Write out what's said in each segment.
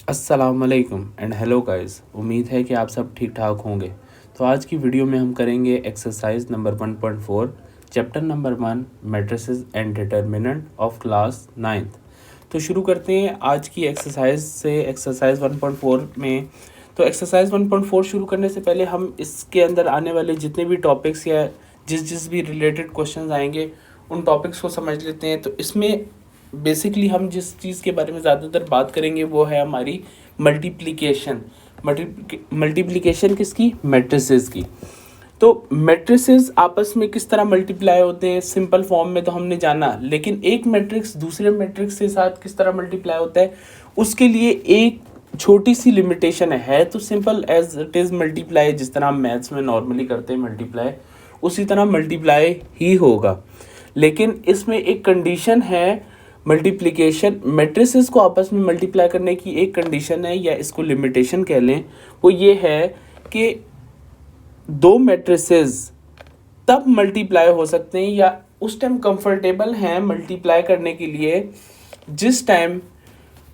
अस्सलामुअलैकुम and hello guys. उम्मीद है कि आप सब ठीक ठाक होंगे। तो आज की वीडियो में हम करेंगे exercise number 1.4 chapter number 1 matrices and determinant of class 9th। तो शुरू करते हैं आज की एक्सरसाइज से। एक्सरसाइज 1.4 में तो एक्सरसाइज 1.4 शुरू करने से पहले हम इसके अंदर आने वाले जितने भी टॉपिक्स या जिस भी रिलेटेड क्वेश्चंस आएंगे उन टॉपिक्स को समझ लेते हैं। तो इसमें बेसिकली हम जिस चीज़ के बारे में ज़्यादातर बात करेंगे वो है हमारी मल्टीप्लिकेशन। मल्टीप्लिकेशन किसकी? मैट्रिसेस की। तो मैट्रिसेस आपस में किस तरह मल्टीप्लाई होते हैं सिंपल फॉर्म में तो हमने जाना, लेकिन एक मैट्रिक्स दूसरे मैट्रिक्स के साथ किस तरह मल्टीप्लाई होता है उसके लिए एक छोटी सी लिमिटेशन है। तो simple as it is multiply, जिस तरह हम मैथ्स में नॉर्मली करते हैं मल्टीप्लाई, उसी तरह मल्टीप्लाई ही होगा। लेकिन इसमें एक कंडीशन है। मल्टीप्लिकेशन मैट्रिसेस को आपस में मल्टीप्लाई करने की एक कंडीशन है, या इसको लिमिटेशन कह लें, वो ये है कि दो मैट्रिसेस तब मल्टीप्लाई हो सकते हैं या उस टाइम कंफर्टेबल हैं मल्टीप्लाई करने के लिए जिस टाइम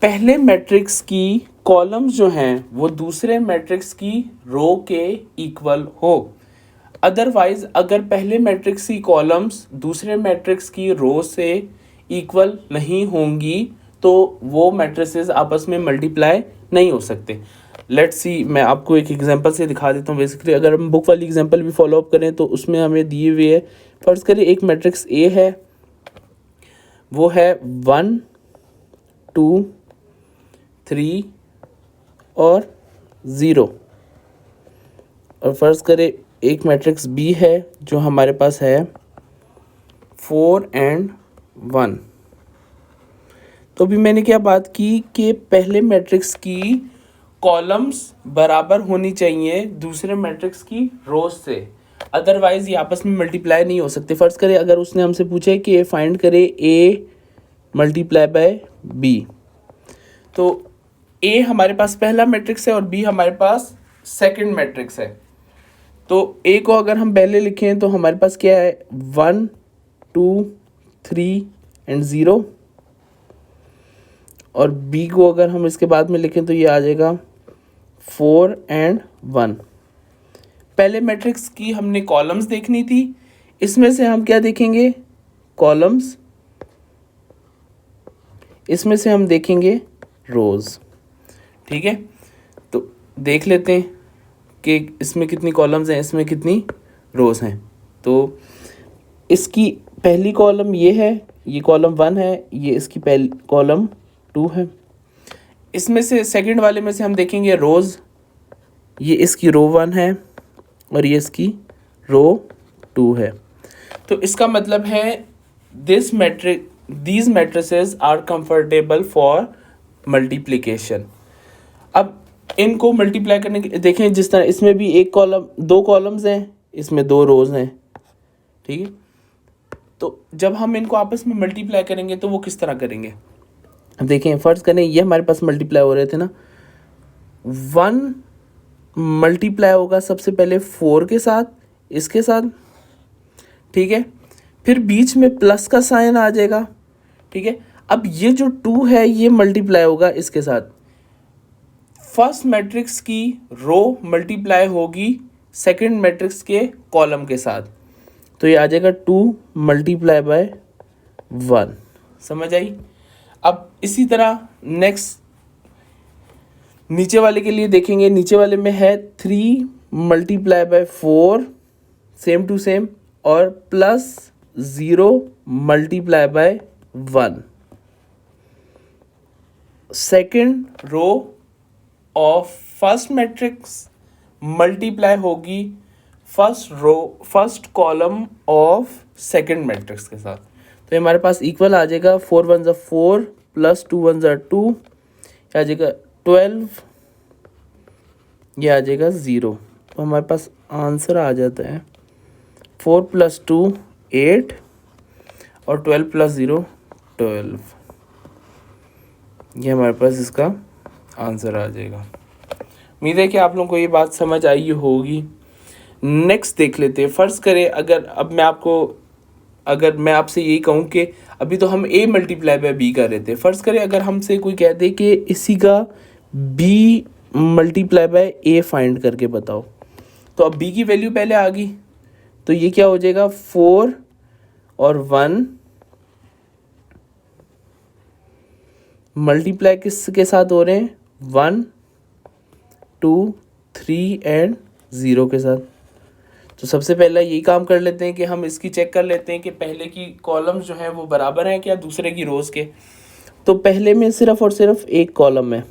पहले मैट्रिक्स की कॉलम्स जो हैं वो दूसरे मैट्रिक्स की रो के इक्वल हो। अदरवाइज अगर पहले मैट्रिक्स की कॉलम्स दूसरे मैट्रिक्स की रो से इक्वल नहीं होंगी तो वो मैट्रिसेस आपस में मल्टीप्लाई नहीं हो सकते। लेट्स सी, मैं आपको एक एग्जांपल से दिखा देता हूँ। बेसिकली अगर हम बुक वाली एग्जांपल भी फॉलो अप करें तो उसमें हमें दिए हुए है, फर्ज करें एक मैट्रिक्स ए है, वो है 1 2 3 और 0। और फर्ज करें एक मैट्रिक्स बी है जो हमारे पास है 4 and 1। तो भी मैंने क्या बात की कि पहले मैट्रिक्स की कॉलम्स बराबर होनी चाहिए दूसरे मैट्रिक्स की रोज से, अदरवाइज ये आपस में मल्टीप्लाई नहीं हो सकते। फर्ज करें अगर उसने हमसे पूछा है कि फाइंड करे ए मल्टीप्लाई बाय बी, तो ए हमारे पास पहला मैट्रिक्स है और बी हमारे पास सेकंड मैट्रिक्स है। तो ए को अगर हम पहले लिखें तो हमारे पास क्या है 1 2 3 and 0, और बी को अगर हम इसके बाद में लिखें तो ये आ जाएगा 4 and 1। पहले मैट्रिक्स की हमने कॉलम्स देखनी थी, इसमें से हम क्या देखेंगे? कॉलम्स, इसमें से हम देखेंगे रोज। ठीक है, तो देख लेते हैं कि इसमें कितनी कॉलम्स हैं, इसमें कितनी रोज हैं। तो इसकी पहली कॉलम ये है, ये कॉलम 1 है, ये इसकी पहली कॉलम 2 है। इसमें से सेकंड वाले में से हम देखेंगे रोज, ये इसकी रो 1 है और ये इसकी रो 2 है। तो इसका मतलब है these matrices are comfortable for multiplication। अब इनको मल्टीप्लाई करने के देखें, जिस तरह इसमें भी एक कॉलम, दो कॉलम्स हैं, इसमें दो रोज हैं। ठीक है, तो जब हम इनको आपस में मल्टीप्लाई करेंगे तो वो किस तरह करेंगे? अब देखें, फर्ज करें ये हमारे पास मल्टीप्लाई हो रहे थे ना, 1 मल्टीप्लाई होगा सबसे पहले 4 के साथ, इसके साथ। ठीक है, फिर बीच में प्लस का साइन आ जाएगा। ठीक है, अब ये जो 2 है ये मल्टीप्लाई होगा इसके साथ। फर्स्ट मैट्रिक्स की रो मल्टीप्लाई होगी सेकंड मैट्रिक्स के कॉलम के साथ, तो ये आ जाएगा 2 मल्टीप्लाई बाय 1। समझ आई? अब इसी तरह नेक्स्ट नीचे वाले के लिए देखेंगे। नीचे वाले में है 3 multiply by 4, same to same, और plus 0 multiply by 1। Second row of first matrix multiply होगी first column of second matrix के साथ। तो हमारे पास इक्वल आ जाएगा 4 1 4 प्लस 2 1 2, आ जाएगा 12, ये आ जाएगा 0। तो हमारे पास आंसर आ जाता है 4 + 2 8 और 12 + 0 12। ये हमारे पास इसका आंसर आ जाएगा। उम्मीद है कि आप लोगों को ये बात समझ आई होगी। नेक्स्ट देख लेते हैं। फ़र्ज़ करें अगर मैं आपसे यही कहूँ कि अभी तो हम a मल्टीप्लाई बाय b कर रहे थे। फ़र्ज़ करें अगर हमसे कोई कह दे कि इसी का B multiply by A find करके बताओ। तो अब बी की वैल्यू पहले आ गई, तो ये क्या हो जाएगा 4 और 1 मल्टीप्लाई किसके साथ हो रहे हैं 1 2 3 एंड 0 के साथ। तो सबसे पहला यही काम कर लेते हैं कि हम इसकी चेक कर लेते हैं कि पहले की कॉलम्स जो हैं वो बराबर हैं क्या दूसरे की रोज़ के। तो पहले में सिर्फ और सिर्फ एक कॉलम है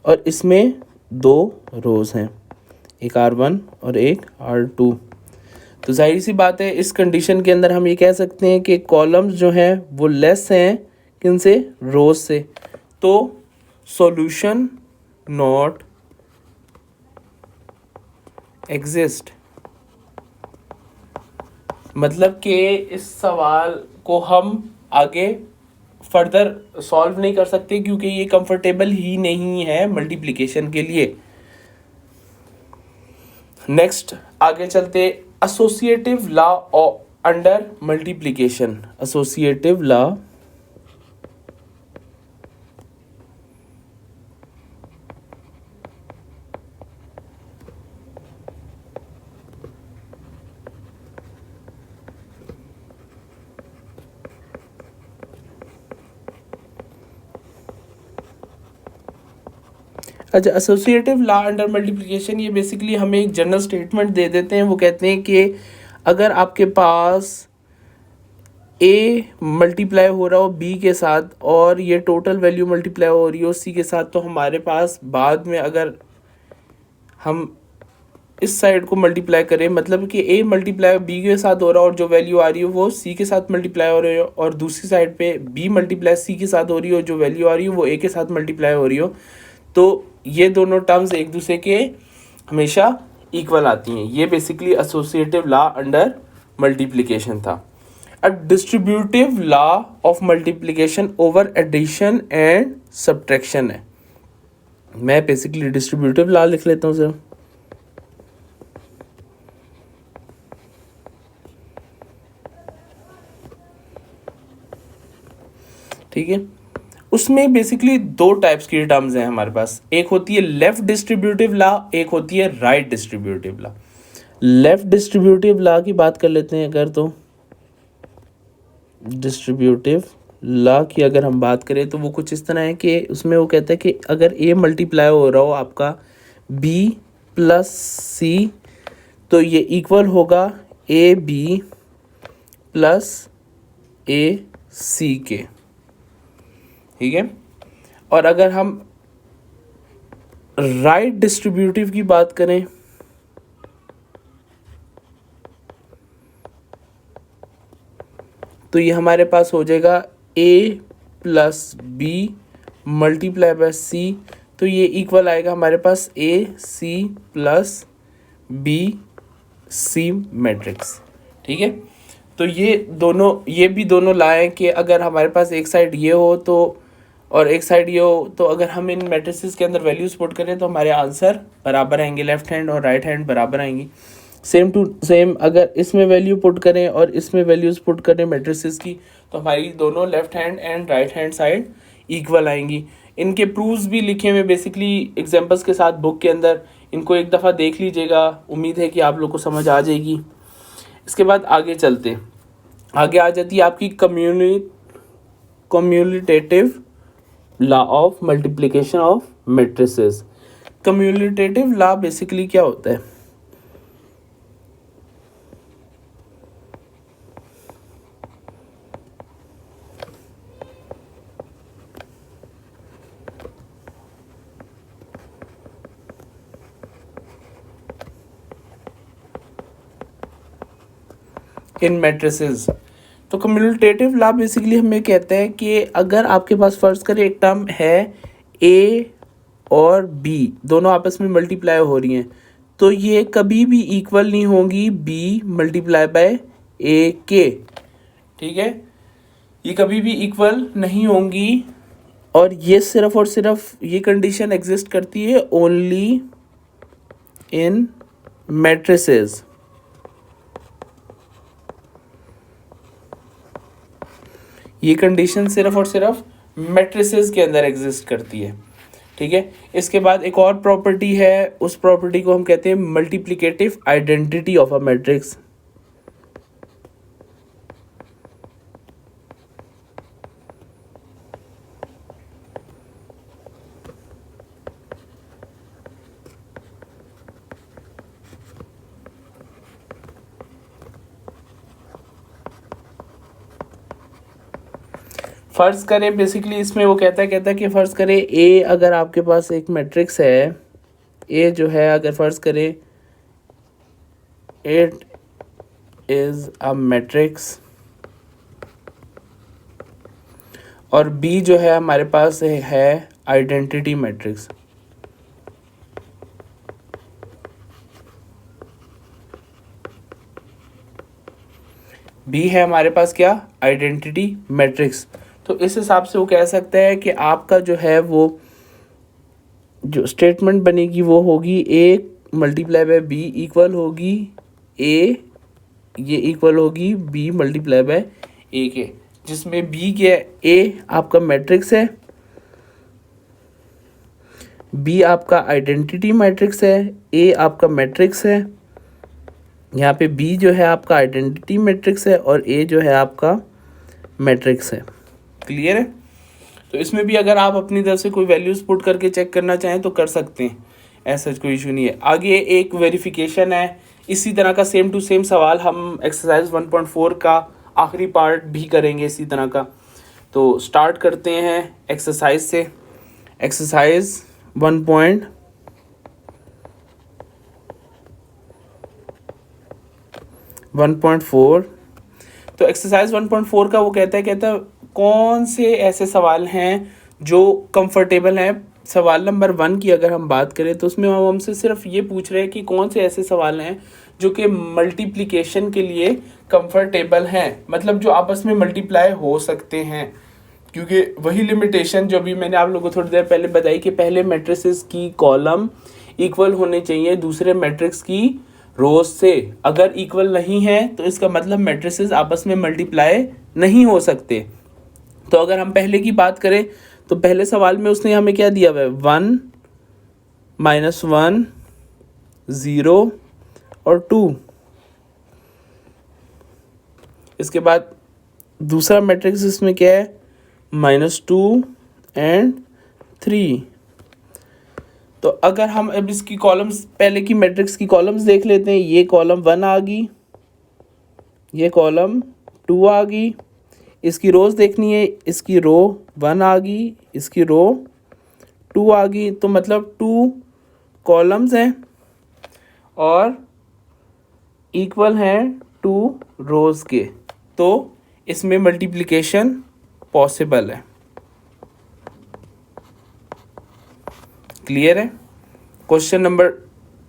और इसमें 2 रोज़ हैं, एक R1 और एक R2। तो जाहिर सी बात है इस कंडीशन के अंदर हम ये कह सकते हैं कि कॉलम्स जो हैं वो लेस हैं किनसे, रोज से। तो सॉल्यूशन नॉट एग्जिस्ट, मतलब कि इस सवाल को हम आगे फर्दर सॉल्व नहीं कर सकते क्योंकि ये कंफर्टेबल ही नहीं है मल्टीप्लिकेशन के लिए। नेक्स्ट आगे चलते, associative law under multiplication. Associative law अच्छा, एसोसिएटिव लॉ अंडर मल्टीप्लिकेशन ये बेसिकली हमें एक जनरल स्टेटमेंट दे देते हैं। वो कहते हैं कि अगर आपके पास ए मल्टीप्लाई हो रहा हो बी के साथ और ये टोटल वैल्यू मल्टीप्लाई हो रही हो सी के साथ, तो हमारे पास बाद में अगर हम इस साइड को मल्टीप्लाई करें, मतलब कि ए मल्टीप्लाई बी के साथ हो रहा है और जो वैल्यू आ रही है वो सी के साथ मल्टीप्लाई हो रही हो, और दूसरी साइड पे बी मल्टीप्लाई सी के साथ हो रही हो, जो वैल्यू आ रही हो वो ए के साथ मल्टीप्लाई हो रही हो, तो ये दोनों टर्म्स एक दूसरे के हमेशा इक्वल आती हैं। ये basically associative law under multiplication था। A distributive law of multiplication over addition and subtraction है। मैं बेसिकली डिस्ट्रीब्यूटिव लॉ लिख लेता हूँ सर। ठीक है, उसमें बेसिकली 2 टाइप्स की टर्म्स हैं हमारे पास। एक होती है लेफ्ट डिस्ट्रीब्यूटिव लॉ, एक होती है right distributive law. Left distributive law की बात कर लेते हैं अगर, तो डिस्ट्रीब्यूटिव लॉ की अगर हम बात करें तो वो कुछ इस तरह है कि उसमें वो कहता है कि अगर ए मल्टीप्लाई हो रहा हो आपका बी प्लस सी, तो ये इक्वल होगा ए बी प्लस ए सी के। ठीक है, और अगर हम राइट डिस्ट्रीब्यूटिव की बात करें तो ये हमारे पास हो जाएगा A plus B multiply by C, तो ये इक्वल आएगा हमारे पास A C plus B C matrix. ठीक है, तो ये भी दोनों लाएं कि अगर हमारे पास एक साइड ये हो तो और एक साइड ये हो, तो अगर हम इन मैट्रिसेस के अंदर वैल्यूज पुट करें तो हमारे आंसर बराबर आएंगे, लेफ्ट हैंड और राइट हैंड बराबर आएंगी। सेम टू सेम अगर इसमें वैल्यू पुट करें और इसमें वैल्यूज पुट करें मैट्रिसेस की, तो हमारी दोनों left hand and right hand side equal आएंगी। इनके प्रूफ्स भी लिखे हुए बेसिकली एग्जाम्पल्स के साथ बुक के अंदर, इनको एक दफ़ा देख लीजिएगा, उम्मीद है कि आप लोग को समझ आ जाएगी। इसके बाद आगे चलते, आगे आ जाती है आपकी commutative law of multiplication of matrices. Commutative law basically क्या होता है? इन मैट्रिसेस, तो कम्यूटेटिव लॉ बेसिकली हमें कहते हैं कि अगर आपके पास फर्ज करें एक टर्म है ए और बी दोनों आपस में मल्टीप्लाई हो रही हैं, तो ये कभी भी इक्वल नहीं होंगी बी मल्टीप्लाई बाय ए के। ठीक है, ये कभी भी इक्वल नहीं होंगी, और ये सिर्फ और सिर्फ ये कंडीशन एग्जिस्ट करती है ओनली इन मैट्रिसेस। ये कंडीशन सिर्फ और सिर्फ मैट्रिसेस के अंदर एग्जिस्ट करती है। ठीक है। इसके बाद एक और प्रॉपर्टी है, उस प्रॉपर्टी को हम कहते हैं multiplicative identity of a matrix. फर्ज करें, बेसिकली इसमें वो कहता है कि फर्ज करें ए, अगर आपके पास एक मैट्रिक्स है, ए जो है अगर फर्ज करें इट इज अ मैट्रिक्स, और बी जो है हमारे पास है आइडेंटिटी मैट्रिक्स। बी है हमारे पास क्या, आइडेंटिटी मैट्रिक्स। तो इस हिसाब से वो कह सकता है कि आपका जो है वो जो स्टेटमेंट बनेगी वो होगी A multiply by B equal होगी ए, ये इक्वल होगी बी मल्टीप्लाई बाय ए के, जिसमें बी क्या है, ए आपका मैट्रिक्स है, बी आपका आइडेंटिटी मैट्रिक्स है, ए आपका मैट्रिक्स है, यहाँ पे बी जो है आपका आइडेंटिटी मैट्रिक्स है और ए जो है आपका मैट्रिक्स है। क्लियर है। तो इसमें भी अगर आप अपनी तरफ से कोई वैल्यूज पुट करके चेक करना चाहें तो कर सकते हैं, ऐसा कोई इशू नहीं है। आगे एक वेरिफिकेशन है, इसी तरह का सेम टू सेम सवाल हम एक्सरसाइज 1.4 का आखिरी पार्ट भी करेंगे इसी तरह का। तो स्टार्ट करते हैं एक्सरसाइज से। एक्सरसाइज 1.4। तो एक्सरसाइज 1.4 का वो कहता है कौन से ऐसे सवाल हैं जो कंफर्टेबल हैं। सवाल नंबर 1 की अगर हम बात करें तो उसमें हम हमसे सिर्फ ये पूछ रहे हैं कि कौन से ऐसे सवाल हैं जो कि मल्टीप्लिकेशन के लिए कंफर्टेबल हैं, मतलब जो आपस में मल्टीप्लाई हो सकते हैं। क्योंकि वही लिमिटेशन जो भी मैंने आप लोगों को थोड़ी देर पहले बताई कि पहले मैट्रिसेस की कॉलम इक्वल होने चाहिए दूसरे मैट्रिक्स की रोज से। अगर इक्वल नहीं है तो इसका मतलब मैट्रिसेस आपस में मल्टीप्लाई नहीं हो सकते। तो अगर हम पहले की बात करें तो पहले सवाल में उसने हमें क्या दिया हुआ है, 1 -1 0 और 2। इसके बाद दूसरा मैट्रिक्स इसमें क्या है, -2 एंड 3। तो अगर हम अब इसकी कॉलम्स, पहले की मैट्रिक्स की कॉलम्स देख लेते हैं। ये कॉलम 1 आ गई, ये कॉलम 2 आ गई। इसकी रोज देखनी है, इसकी रो 1 आ गई, इसकी रो 2 आ गई। तो मतलब 2 कॉलम्स हैं और इक्वल हैं 2 रोज के। तो इसमें मल्टीप्लिकेशन पॉसिबल है। क्लियर है। क्वेश्चन नंबर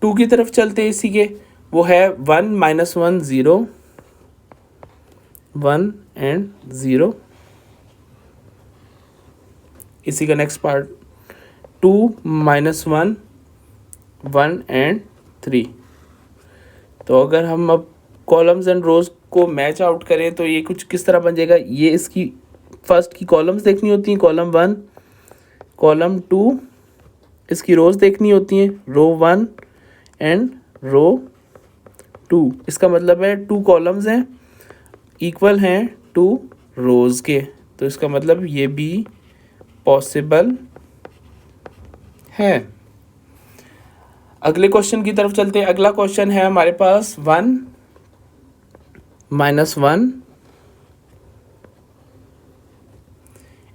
2 की तरफ चलते हैं इसी के। वो है 1 -1 0 1 एंड 0। इसी का नेक्स्ट पार्ट 2 -1 1 एंड 3। तो अगर हम अब कॉलम्स एंड रोज को मैच आउट करें तो ये कुछ किस तरह बन जाएगा। ये इसकी फर्स्ट की कॉलम्स देखनी होती हैं, कॉलम 1 कॉलम 2, इसकी रोज देखनी होती हैं, रो 1 एंड रो 2। इसका मतलब है 2 कॉलम्स हैं इक्वल हैं 2 रोज के। तो इसका मतलब ये भी पॉसिबल है। अगले क्वेश्चन की तरफ चलते हैं। अगला क्वेश्चन है हमारे पास 1 -1,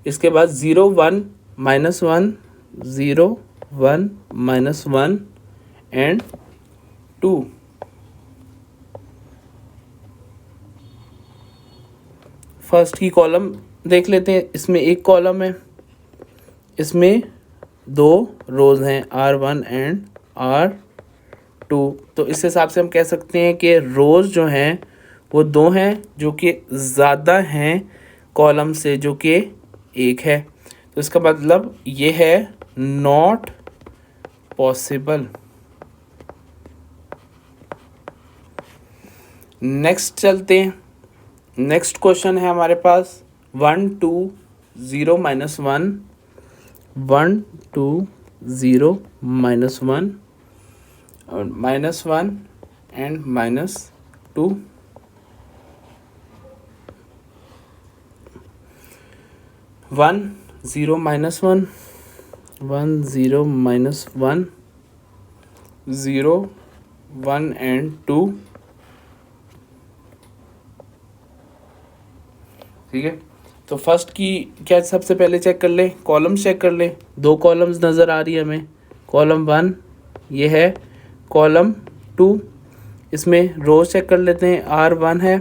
इसके बाद 0 1 -1 0 1 -1 एंड 2। फर्स्ट की कॉलम देख लेते हैं। इसमें एक कॉलम है, इसमें 2 रोज हैं R1 एंड R2। तो इस हिसाब से हम कह सकते हैं कि रोज जो हैं वो 2 हैं जो कि ज़्यादा हैं कॉलम से जो कि 1 है। तो इसका मतलब ये है नॉट पॉसिबल। नेक्स्ट चलते हैं। नेक्स्ट क्वेश्चन है हमारे पास 1 2 0 -1 1 2 0 -1 और -1 एंड -2, 1 0 -1, 1 0 -1, 0 1 एंड 2। ठीक है, तो फर्स्ट की क्या सबसे पहले चेक कर ले, कॉलम्स चेक कर ले। दो कॉलम्स नज़र आ रही है हमें, कॉलम 1 ये है, कॉलम 2 इसमें रोज चेक कर लेते हैं, R1 है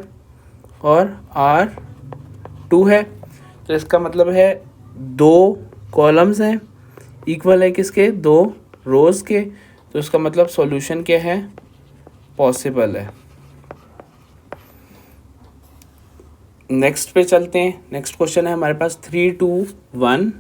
और R2 है। तो इसका मतलब है दो कॉलम्स हैं, इक्वल है किसके, दो रोज के। तो इसका मतलब सॉल्यूशन क्या है, पॉसिबल है। नेक्स्ट पे चलते हैं। नेक्स्ट क्वेश्चन है हमारे पास 3 2 1।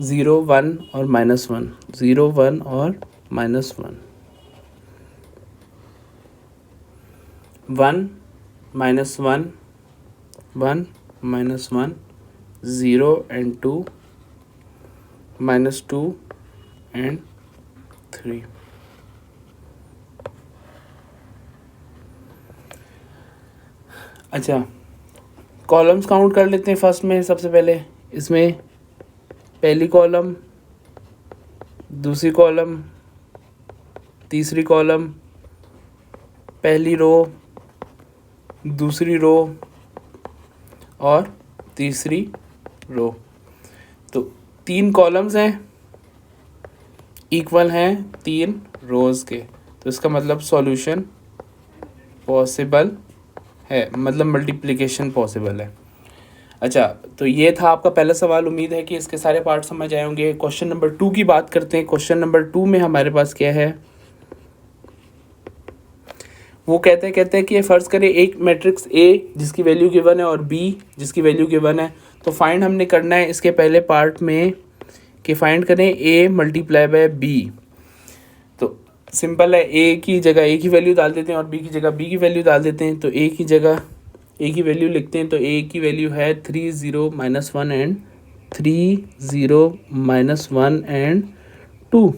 ज़ीरो वन और -1, 0 1 और -1, 1 -1, 1 -1, 0 and 2, -2 and 3। अच्छा, कॉलम्स काउंट कर लेते हैं। फर्स्ट में सबसे पहले इसमें पहली कॉलम, दूसरी कॉलम, तीसरी कॉलम, पहली रो, दूसरी रो और तीसरी रो। तो 3 कॉलम्स हैं, इक्वल हैं 3 रोज़ के। तो इसका मतलब सॉल्यूशन पॉसिबल है, मतलब मल्टीप्लिकेशन पॉसिबल है। अच्छा, तो ये था आपका पहला सवाल। उम्मीद है कि इसके सारे पार्ट समझ आए होंगे। क्वेश्चन नंबर 2 की बात करते हैं। क्वेश्चन नंबर 2 में हमारे पास क्या है, वो कहते हैं कि फ़र्ज़ करें एक मैट्रिक्स A जिसकी वैल्यू गिवन है और B जिसकी वैल्यू गिवन है। तो फाइंड हमने करना है इसके पहले पार्ट में कि फाइंड करें A मल्टीप्लाई बाय B। तो सिंपल है, A की जगह A की वैल्यू डाल देते हैं और B की जगह B की वैल्यू डाल देते हैं। तो A की जगह A की वैल्यू लिखते हैं। तो A की वैल्यू है 3 0 -1 एंड 3 0 -1 एंड 2।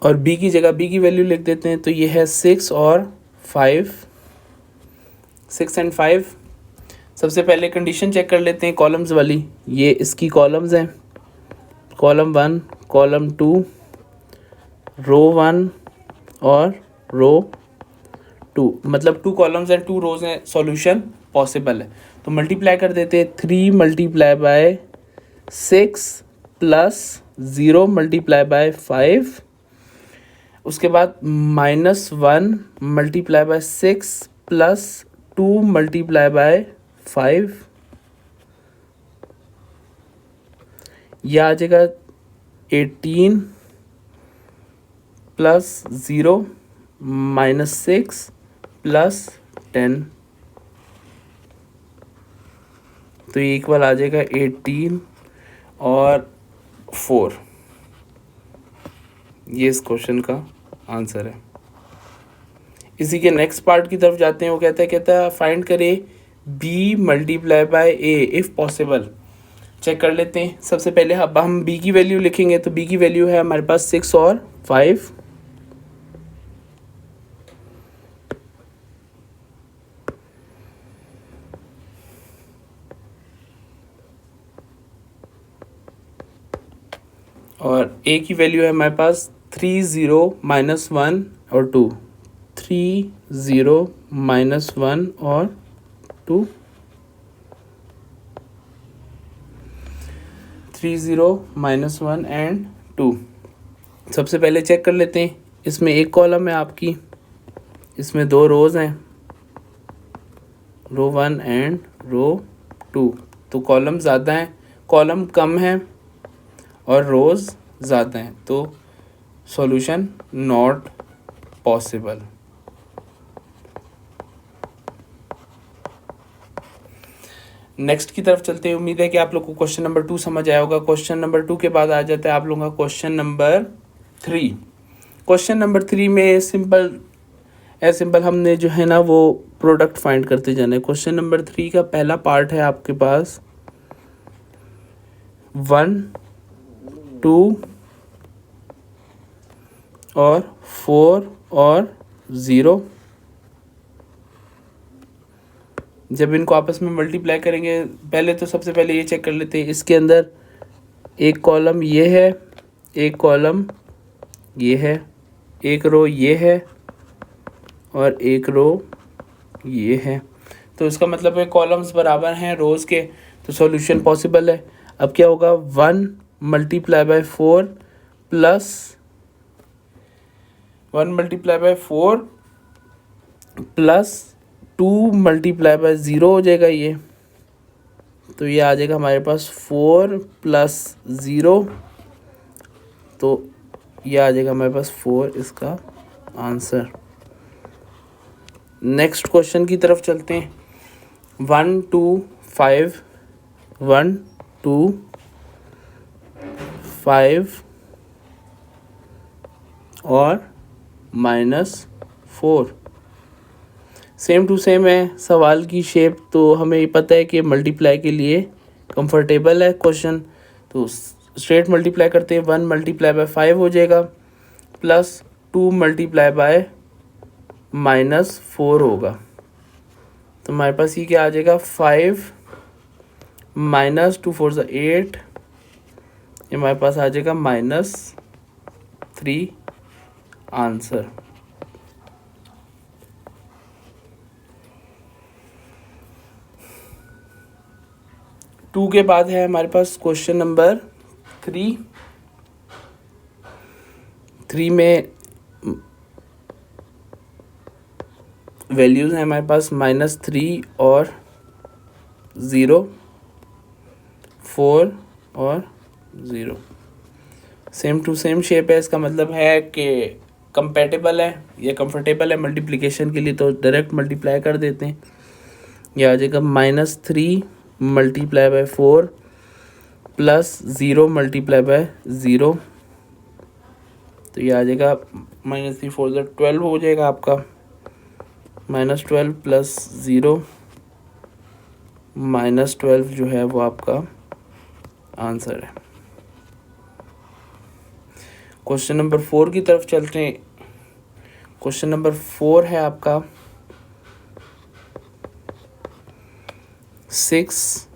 और B की जगह B की वैल्यू लिख देते हैं। तो ये है 6 और 5, 6 एंड 5। सबसे पहले कंडीशन चेक कर लेते हैं कॉलम्स वाली। ये इसकी कॉलम्स हैं, कॉलम 1, कॉलम 2, रो 1 और रो 2, मतलब 2 कॉलम्स हैं, 2 रोज हैं, सॉल्यूशन पॉसिबल है। तो मल्टीप्लाई कर देते हैं, 3 multiply by 6 plus 0 multiply bye 5, उसके बाद -1 multiply by 6 plus 2 multiply bye 5, यह आ जाएगा 18 प्लस 0 -6 प्लस 10। तो ये इक्वल आ जाएगा 18 और 4। ये इस क्वेश्चन का आंसर है। इसी के नेक्स्ट पार्ट की तरफ जाते हैं। वो कहता है फाइंड करें B multiply by A if possible. Check कर लेते हैं। सबसे पहले अब हम B की वैल्यू लिखेंगे। तो B की वैल्यू है हमारे पास 6 और 5। और A की वैल्यू है हमारे पास 3 0 -1 और 2, 3 0 -1 और 2, 3 0 -1 एंड 2। सबसे पहले चेक कर लेते हैं। इसमें एक कॉलम है आपकी, इसमें 2 रोज़ हैं, रो 1 एंड रो 2। तो कॉलम ज़्यादा हैं, कॉलम कम हैं और रोज़ ज़्यादा हैं। तो सॉल्यूशन नॉट पॉसिबल। नेक्स्ट की तरफ चलते हैं। उम्मीद है कि आप लोग को क्वेश्चन नंबर 2 समझ आया होगा। क्वेश्चन नंबर 2 के बाद आ जाता है आप लोगों का क्वेश्चन नंबर 3। क्वेश्चन नंबर 3 में सिंपल हमने जो है ना वो प्रोडक्ट फाइंड करते जाना है। क्वेश्चन नंबर 3 का पहला पार्ट है आपके पास 1, 2 और 4 और 0। जब इनको आपस में मल्टीप्लाई करेंगे, पहले तो सबसे पहले ये चेक कर लेते हैं इसके अंदर एक कॉलम ये है, एक कॉलम ये है, एक रो ये है और एक रो ये है। तो इसका मतलब है कॉलम्स बराबर हैं रोज़ के, तो सॉल्यूशन पॉसिबल है। अब क्या होगा 1 multiply by 4 plus 1 multiply by 4 plus 2 multiply by 0 हो जाएगा ये। तो ये आ जाएगा हमारे पास 4 प्लस 0, तो ये आ जाएगा हमारे पास 4 इसका आंसर। नेक्स्ट क्वेश्चन की तरफ चलते हैं। 1, 2, 5, 1, 2, 5 और -4। सेम टू सेम है सवाल की शेप, तो हमें पता है कि मल्टीप्लाई के लिए कंफर्टेबल है क्वेश्चन, तो स्ट्रेट मल्टीप्लाई करते हैं। 1 मल्टीप्लाई बाय 5 हो जाएगा प्लस 2 मल्टीप्लाई बाय -4 होगा। तो हमारे पास ये क्या आ जाएगा 5 -2 4 8, ये हमारे पास आ जाएगा -3 आंसर। टू के बाद है हमारे पास क्वेश्चन नंबर 3। 3 में वैल्यूज़ हैं हमारे पास -3 और 0, 4 और 0। सेम टू सेम शेप है, इसका मतलब है कि कंपेटेबल है या कंफर्टेबल है मल्टीप्लिकेशन के लिए, तो डायरेक्ट मल्टीप्लाई कर देते हैं। यह आ जाएगा -3 multiply by 4 plus 0 multiply by 0, तो ये आ जाएगा -3 4 12 हो जाएगा आपका। -12 प्लस 0 -12 जो है वो आपका आंसर है। क्वेश्चन नंबर 4 की तरफ चलते हैं। क्वेश्चन नंबर 4 है आपका 6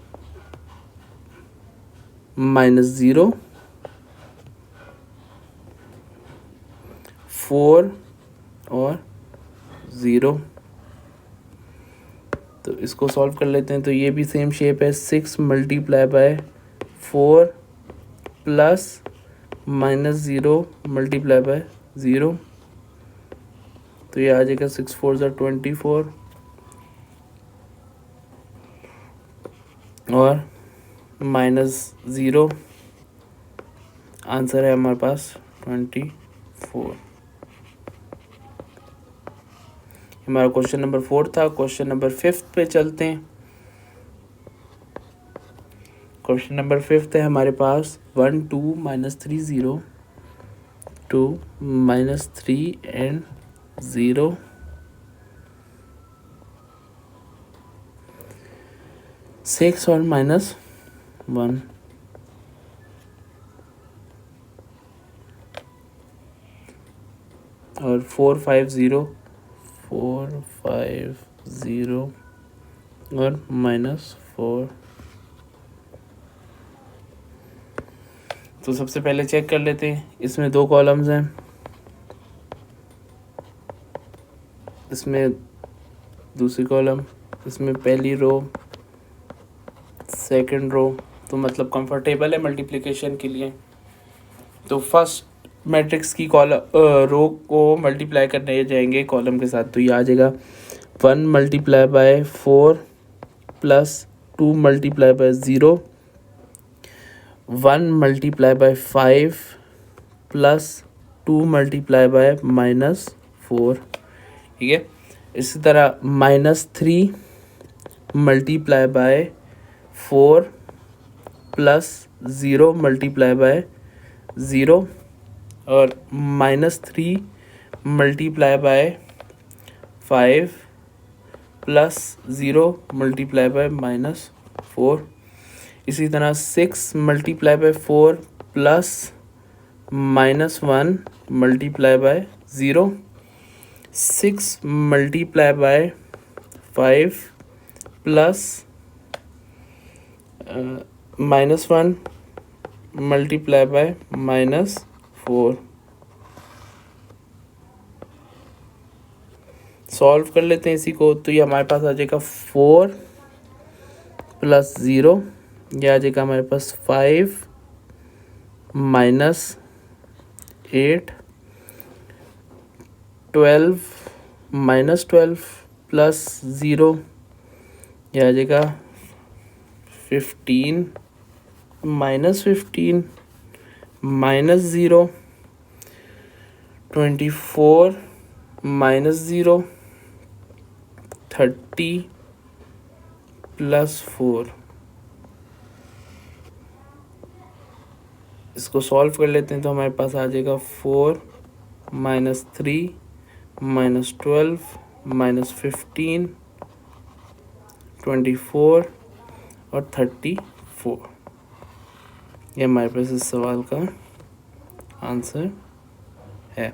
-0 4 और 0। तो इसको सॉल्व कर लेते हैं। तो ये भी सेम शेप है, 6 multiply by 4 plus -0 multiply by 0, तो ये आ जाएगा 6 4 24 और -0 आंसर है हमारे पास 24। हमारा क्वेश्चन नंबर 4 था। क्वेश्चन नंबर 5 पे चलते हैं। क्वेश्चन नंबर 5 है हमारे पास 1 2 -3 0 2 -3 एंड 0 6 और -1। और 4 5 0 4 5 0 और -4। तो सबसे पहले चेक कर लेते हैं, इसमें 2 कॉलम्स हैं, इसमें दूसरी कॉलम, इसमें पहली रो सेकंड रो, तो मतलब कंफर्टेबल है मल्टीप्लिकेशन के लिए। तो फर्स्ट मैट्रिक्स की रो को मल्टीप्लाई करने जाएंगे कॉलम के साथ, तो ये आ जाएगा 1 multiply by 4 plus 2 multiply by 0, 1 multiply bye 5 plus 2 multiply by -4। ठीक है, इसी तरह -3 multiply by 4 plus 0 multiply by 0 और -3 multiply bye 5 plus 0 multiply by -4। इसी तरह 6 multiply by 4 plus -1 multiply by 0, 6 multiply bye 5 plus -1 multiply by -4। Solve कर लेते हैं इसी को, तो ये हमारे पास आ जाएगा 4 प्लस 0, ये आ जाएगा हमारे पास 5 माइनस 8, 12 -12 प्लस 0, ये आ जाएगा 15 -15 -0, 24 -0, 30 प्लस 4। इसको सॉल्व कर लेते हैं तो हमारे पास आ जाएगा 4 -3 -12 -15 24 और 34। ये हमारे पास इस सवाल का आंसर है।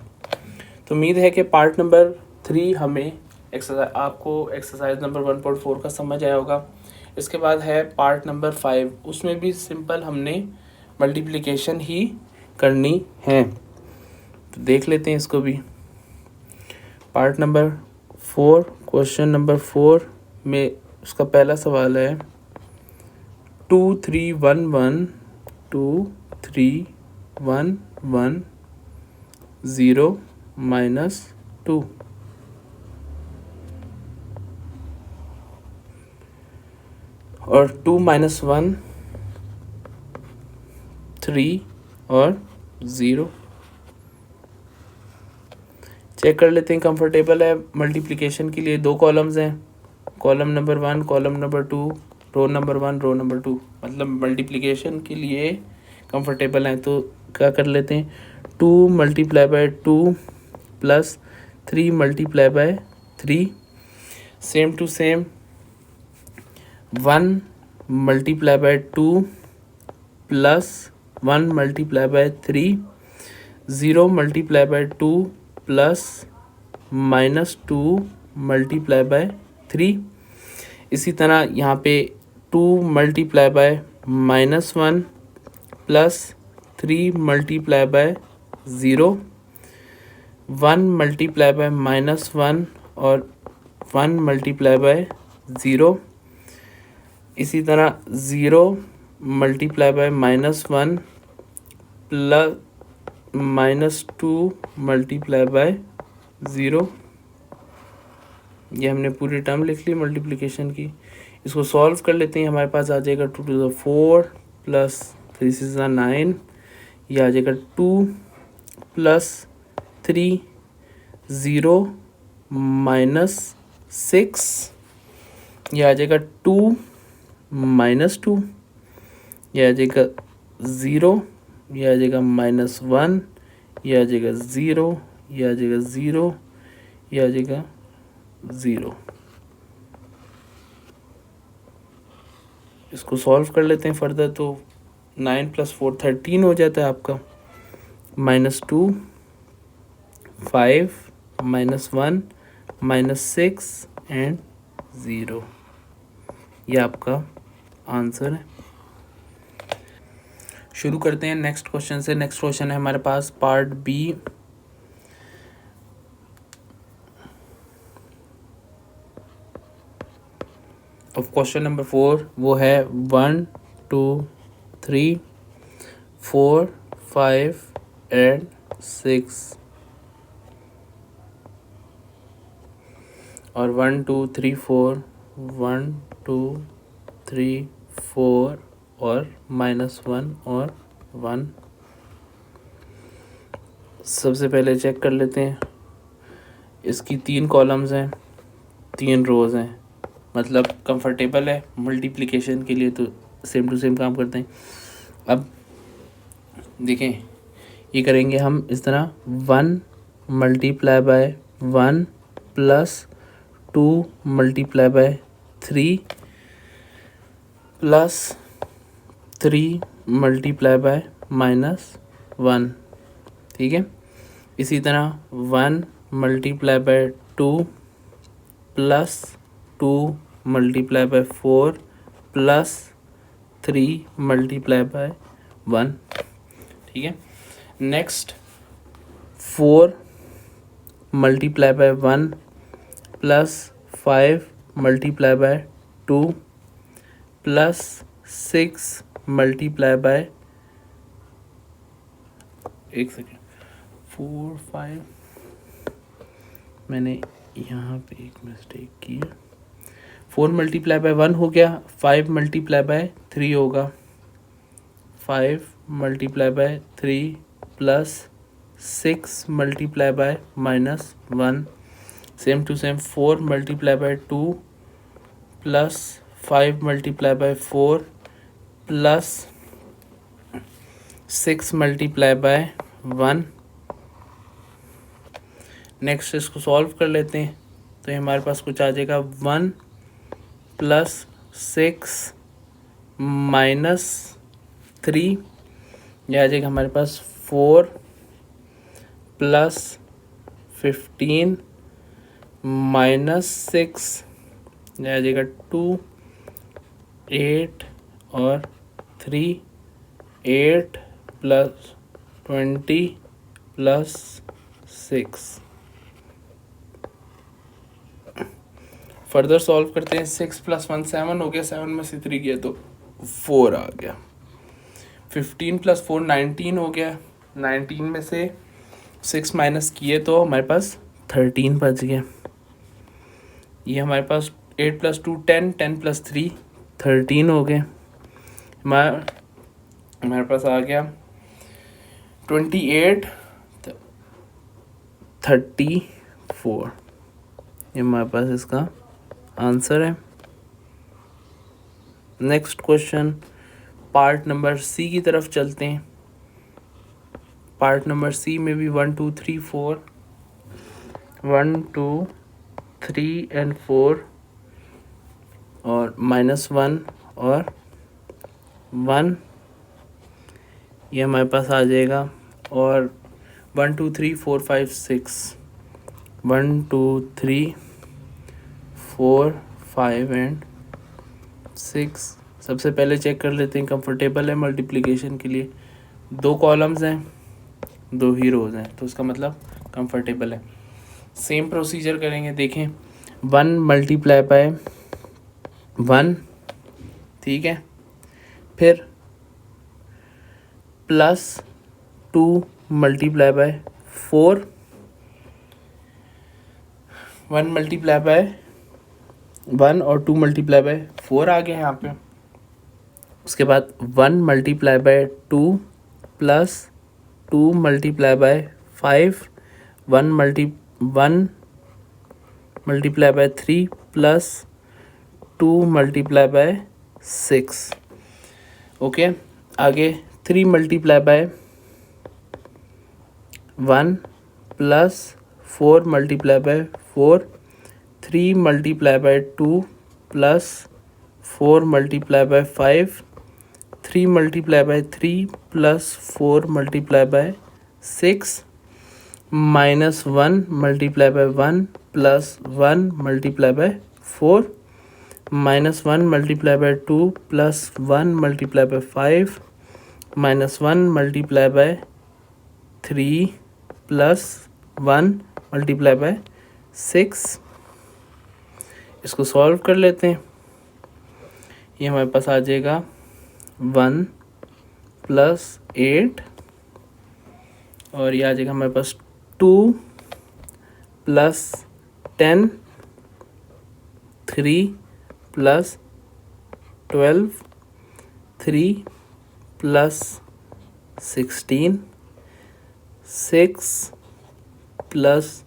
तो उम्मीद है कि पार्ट नंबर 3 हमें आपको एक्सरसाइज नंबर 1.4 का समझ आया होगा। इसके बाद है पार्ट नंबर 5, उसमें भी सिंपल हमने मल्टीप्लिकेशन ही करनी है, तो देख लेते हैं इसको भी। पार्ट नंबर 4 क्वेश्चन नंबर 4 में उसका पहला सवाल है 2 3 1 1 2 3 1 1 0 -2। और 2 - 1 3 और 0। चेक कर लेते हैं, कंफर्टेबल है। मल्टीप्लिकेशन के लिए 2 कॉलम्स हैं, column number 1 column number 2, row number 1 row number 2, मतलब मल्टीप्लिकेशन के लिए कंफर्टेबल हैं। तो क्या कर लेते हैं, 2 multiply by 2 plus 3 multiply by 3, same to same 1 multiply by 2 plus 1 multiply by 3, 0 multiply by 2 plus -2 multiply by 3। इसी तरह यहाँ पे 2 multiply by -1 plus 3 multiply by 0, 1 multiply by -1 और 1 मल्टीप्लाई बाय 0। इसी तरह 0 multiply by -1 plus -2 multiply by 0। ये हमने पूरी टर्म लिख ली मल्टीप्लिकेशन की। इसको सॉल्व कर लेते हैं, हमारे पास आ जाएगा 2 to the 4 प्लस 3 6 9, ये आ जाएगा 2 प्लस 3 0 -6, ये आ जाएगा 2 -2, ये आ जाएगा 0, ये आ जाएगा -1, ये आ जाएगा 0, ये आ जाएगा 0, ये आ जाएगा 0। इसको सॉल्व कर लेते हैं फर्दर, तो 9 + 4 13 हो जाता है आपका, -2 5 -1 -6 एंड 0। ये आपका आंसर है। शुरू करते हैं नेक्स्ट क्वेश्चन से। नेक्स्ट क्वेश्चन है हमारे पास part B, of question number 4। वो है 1 2 3 4 5 एंड 6, और 1 2 3 4 1 2 3 4 और -1 और 1। सबसे पहले चेक कर लेते हैं, इसकी 3 कॉलम्स हैं, 3 रोज़ हैं। मतलब कंफर्टेबल है मल्टीप्लिकेशन के लिए, तो सेम टू सेम काम करते हैं। अब देखें, ये करेंगे हम इस तरह, 1 multiply by 1 plus 2 multiply by 3 plus 3 multiply by -1, ठीक है। इसी तरह 1 multiply by 2 plus 2 multiply by 4 plus 3 multiply by 1, ठीक है। Next 4 multiply by 1 plus 5 multiply by 2 plus 6 multiply bye, एक सेकेंड, 4 5, मैंने यहाँ पे एक मिस्टेक की है। 4 मल्टीप्लाई बाय 1 हो गया, 5 मल्टीप्लाई बाय 3 होगा, 5 multiply by 3 plus 6 multiply by -1, same to same 4 multiply by 2 plus 5 multiply by 4 plus 6 multiply by 1। Next इसको सॉल्व कर लेते हैं, तो ये हमारे पास कुछ आ जाएगा 1 प्लस 6 माइनस 3, यह आ जाएगा हमारे पास 4 प्लस 15 माइनस 6, यह आ जाएगा 2, 8 और 3, 8 प्लस 20 प्लस 6। फर्दर सॉल्व करते हैं, 6 प्लस 1 7 हो गया, 7 में से 3 गया तो 4 आ गया, 15 प्लस 4 19 हो गया, 19 में से 6 माइनस किए तो हमारे पास 13 बच गया। ये हमारे पास 8 प्लस 2 10, 10 प्लस 3 13 हो गए। हमारे पास आ गया 28 34, ये हमारे पास इसका आंसर है। Next question, part number C की तरफ चलते हैं। पार्ट नंबर सी में भी 1 2 3 4, 1 2 3 एंड 4 और -1 और 1, ये हमारे पास आ जाएगा। और 1 2 3 4 5 6, 1 2 3 4 5 एंड 6। सबसे पहले चेक कर लेते हैं कंफर्टेबल है मल्टीप्लिकेशन के लिए। 2 कॉलम्स हैं, 2 ही रोज हैं, तो उसका मतलब कंफर्टेबल है। सेम प्रोसीजर करेंगे, देखें 1 मल्टीप्लाई बाय 1, ठीक है, फिर plus 2 multiply by 4, 1 multiply by 1 और 2 मल्टीप्लाई बाय 4 आ गए यहाँ पे। उसके बाद 1 multiply by 2 plus 2 multiply bye 5, 1 multiply by 3 plus 2 multiply by 6। Okay, आगे 3 multiply by 1 plus 4 multiply by 4, 3 multiply by 2 plus 4 multiply bye 5, 3 multiply by 3 plus 4 multiply by 6, -1 multiply by 1 plus 1 multiply by 4, -1 multiply by 2 plus 1 multiply bye 5, -1 multiply by 3 plus 1 multiply by 6। इसको solve कर लेते हैं, ये हमारे पास आ जाएगा 1 plus 8 और ये आ जाएगा हमारे पास 2 plus 10, 3 plus 12, 3 plus 16, 6 plus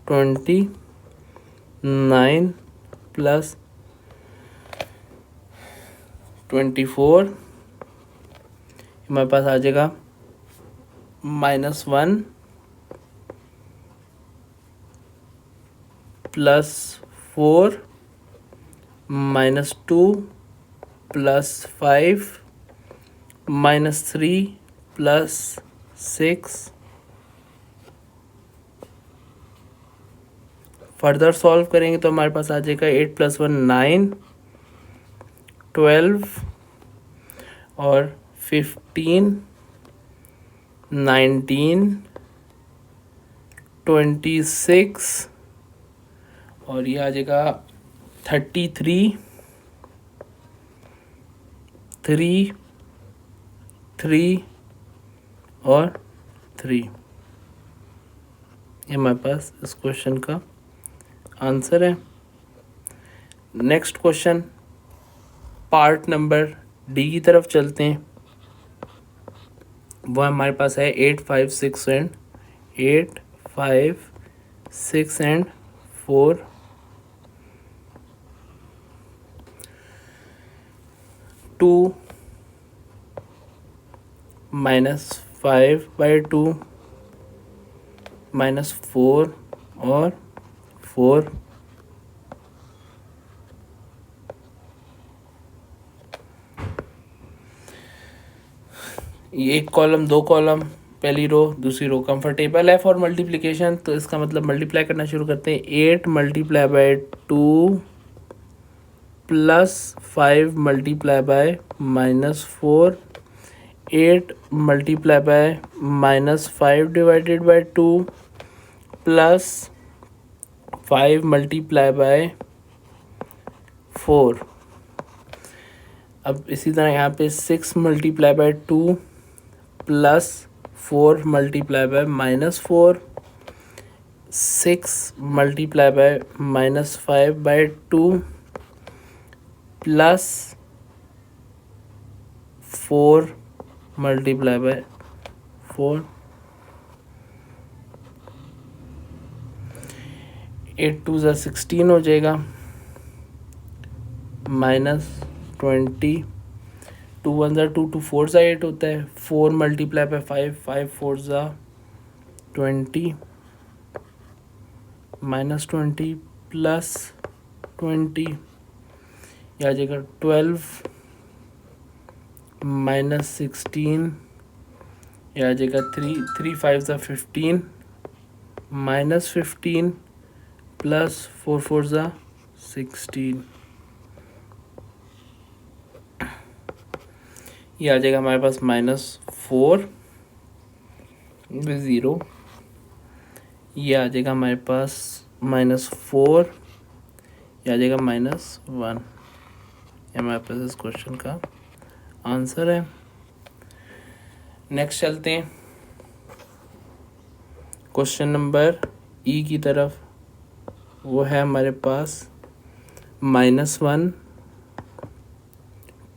20, 9 plus 24 हमारे पास आ जाएगा -1 +4 -2 +5 -3 +6। फर्दर सॉल्व करेंगे तो हमारे पास आ जाएगा 8 + 1 9 12 और 15 19 26 और ये आ जाएगा 33 3 3 और 3। ये हमारे पास इस क्वेश्चन का आंसर है। Next question part number D की तरफ चलते हैं। वो हमारे पास है 8 5 6 एंड 8 5 6 एंड 4 2 -5/2 -4 और 4। ये एक कॉलम दो कॉलम, पहली रो दूसरी रो कंफर्टेबल है फॉर मल्टीप्लिकेशन, तो इसका मतलब मल्टीप्लाई करना शुरू करते हैं। 8 × 2 + 5 × -4 8 × -5 / 2 + 5 × 4। अब इसी तरह यहाँ पे 6 × 2 + 4 × -4 6 × -5/2 + 4 × 4। 8 2 = 16 हो जाएगा, -20 2 1 = 2 2 4 = 8 होता है। 4 × 5 5 4 = 20 -20 + 20 यह आ जाएगा 12 -16 यह आ जाएगा 3 5 = 15 -15 + 4 4 = 16। ये आ जाएगा हमारे पास -4 0। ये आ जाएगा हमारे पास -4, ये आ जाएगा -1। ये हमारे पास इस क्वेश्चन का आंसर है। नेक्स्ट चलते हैं क्वेश्चन नंबर ई की तरफ। वो है हमारे पास -1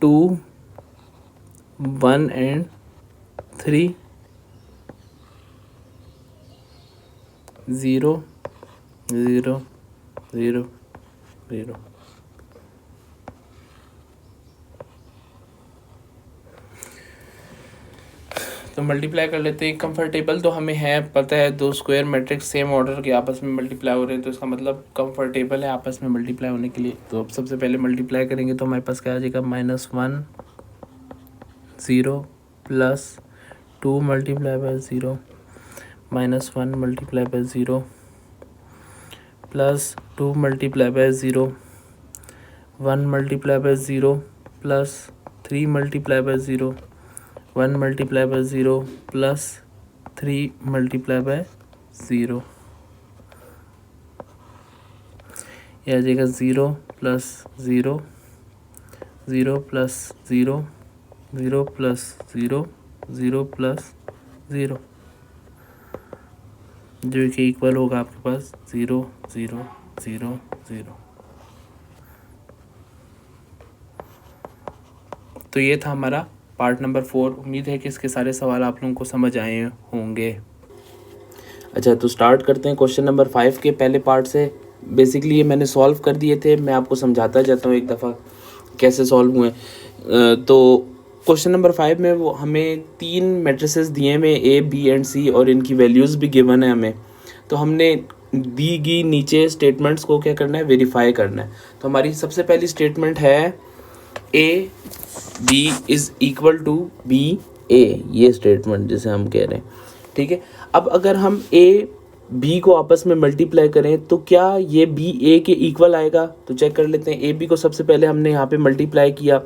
2 1 एंड 3 0 0 0 0। तो मल्टीप्लाई कर लेते हैं। कंफर्टेबल तो हमें है पता है, दो स्क्वायर मैट्रिक्स सेम ऑर्डर के आपस में मल्टीप्लाई हो रहे हैं, तो इसका मतलब कंफर्टेबल है आपस में मल्टीप्लाई होने के लिए। तो अब सबसे पहले मल्टीप्लाई करेंगे तो हमारे पास क्या आ जाएगा, -1 0 + 2 × 0 -1 × 0 + 2 × 0 1 × 0 + 3 × 0 1 × 0 + 3 × 0। यह आ जाएगा 0 + 0 0 + 0 0 + 0 0 + 0 जो कि इक्वल होगा आपके पास 0 0 0 0। तो ये था हमारा पार्ट नंबर 4। उम्मीद है कि इसके सारे सवाल आप लोगों को समझ आए होंगे। अच्छा, तो स्टार्ट करते हैं क्वेश्चन नंबर 5 के पहले पार्ट से। बेसिकली ये मैंने सॉल्व कर दिए थे, मैं आपको समझाता जाता हूँ एक दफ़ा कैसे सॉल्व हुए। तो क्वेश्चन नंबर 5 में वो हमें 3 मैट्रिसेस दिए हुए ए बी एंड सी और इनकी वैल्यूज़ भी गिवन है हमें। तो हमने दी गई नीचे स्टेटमेंट्स को क्या करना है, वेरीफाई करना है। तो हमारी सबसे पहली स्टेटमेंट है A B is equal to B A, ये स्टेटमेंट जिसे हम कह रहे हैं, ठीक है। अब अगर हम ए बी को आपस में मल्टीप्लाई करें तो क्या ये बी ए के इक्वल आएगा? तो चेक कर लेते हैं। ए बी को सबसे पहले हमने यहाँ पे मल्टीप्लाई किया,